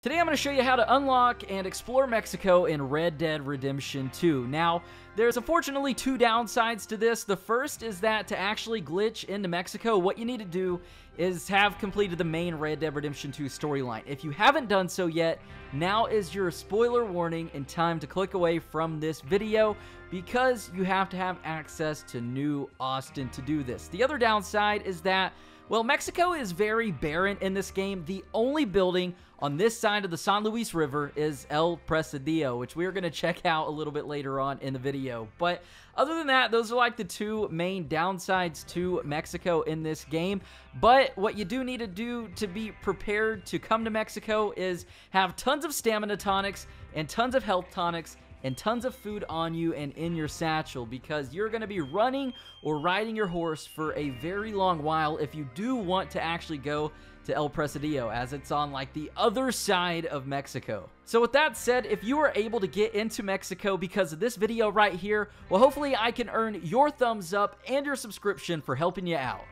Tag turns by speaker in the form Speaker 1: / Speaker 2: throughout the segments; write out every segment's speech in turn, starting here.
Speaker 1: Today I'm going to show you how to unlock and explore Mexico in Red Dead Redemption 2. Now, there's unfortunately two downsides to this. The first is that to actually glitch into Mexico, what you need to do is have completed the main Red Dead Redemption 2 storyline. If you haven't done so yet, now is your spoiler warning and time to click away from this video because you have to have access to New Austin to do this. The other downside is that, well, Mexico is very barren in this game. The only building on this side of the San Luis River is El Presidio, which we're going to check out a little bit later on in the video. But other than that, those are like the two main downsides to Mexico in this game. But what you do need to do to be prepared to come to Mexico is have tons of stamina tonics and tons of health tonics and tons of food on you and in your satchel, because you're going to be running or riding your horse for a very long while if you do want to actually go to El Presidio, as it's on like the other side of Mexico. So with that said, if you are able to get into Mexico because of this video right here, well, hopefully I can earn your thumbs up and your subscription for helping you out.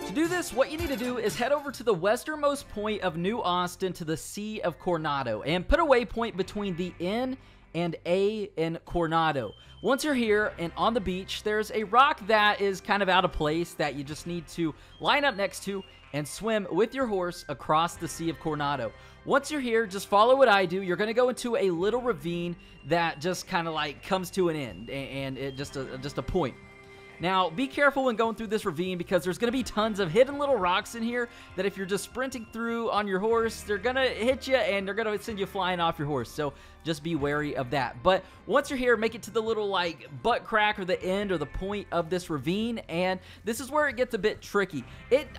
Speaker 1: To do this, what you need to do is head over to the westernmost point of New Austin to the Sea of Coronado and put a waypoint between the N and A in Coronado. Once you're here and on the beach, there's a rock that is kind of out of place that you just need to line up next to and swim with your horse across the Sea of Coronado. Once you're here, just follow what I do. You're going to go into a little ravine that just kind of like comes to an end, and it just a point. Now, be careful when going through this ravine because there's going to be tons of hidden little rocks in here that if you're just sprinting through on your horse, they're going to hit you and they're going to send you flying off your horse. So just be wary of that. But once you're here, make it to the little like butt crack or the end or the point of this ravine, and this is where it gets a bit tricky.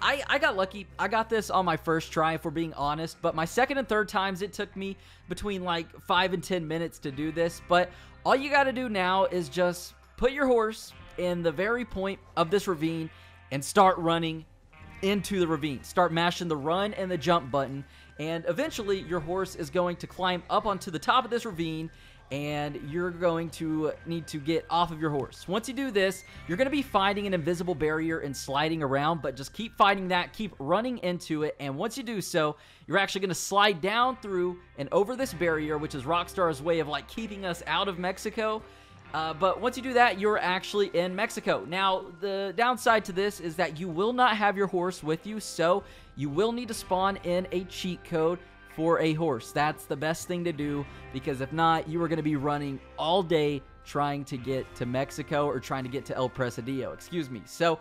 Speaker 1: I got lucky. I got this on my first try, if we're being honest, but my second and third times it took me between like 5 and 10 minutes to do this. But all you got to do now is just put your horse in the very point of this ravine and start running into the ravine. Start mashing the run and the jump button, and eventually your horse is going to climb up onto the top of this ravine, and you're going to need to get off of your horse. Once you do this, you're going to be fighting an invisible barrier and sliding around, but just keep fighting that, keep running into it, and once you do so, you're actually going to slide down through and over this barrier, which is Rockstar's way of like keeping us out of Mexico. But once you do that, you're actually in Mexico. Now, the downside to this is that you will not have your horse with you, so you will need to spawn in a cheat code for a horse. That's the best thing to do, because if not, you are going to be running all day trying to get to Mexico or trying to get to El Presidio, excuse me. So,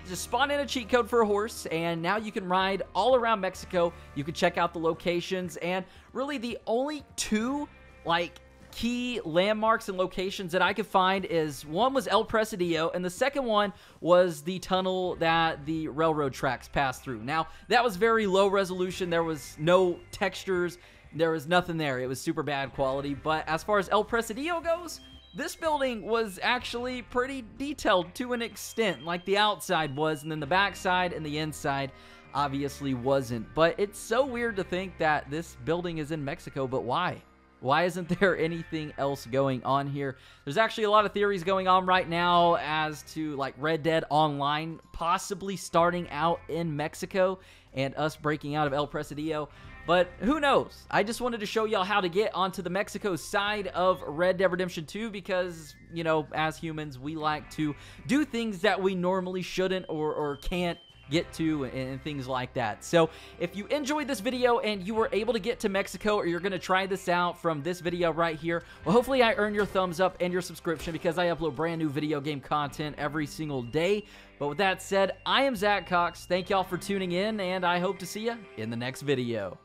Speaker 1: just spawn in a cheat code for a horse, and now you can ride all around Mexico. You can check out the locations, and really the only two, like, key landmarks and locations that I could find is one was El Presidio and the second one was the tunnel that the railroad tracks pass through. Now, that was very low resolution. There was no textures. There was nothing there. It was super bad quality. But as far as El Presidio goes, this building was actually pretty detailed to an extent, like the outside was, and then the backside and the inside obviously wasn't. But it's so weird to think that this building is in Mexico, but why? Why isn't there anything else going on here? There's actually a lot of theories going on right now as to like Red Dead Online possibly starting out in Mexico and us breaking out of El Presidio. But who knows? I just wanted to show y'all how to get onto the Mexico side of Red Dead Redemption 2 because, you know, as humans, we like to do things that we normally shouldn't or can't get to and things like that. So if you enjoyed this video and you were able to get to Mexico, or you're going to try this out from this video right here, well, hopefully I earn your thumbs up and your subscription because I upload brand new video game content every single day. But with that said, I am Zach Cox. Thank y'all for tuning in, and I hope to see you in the next video.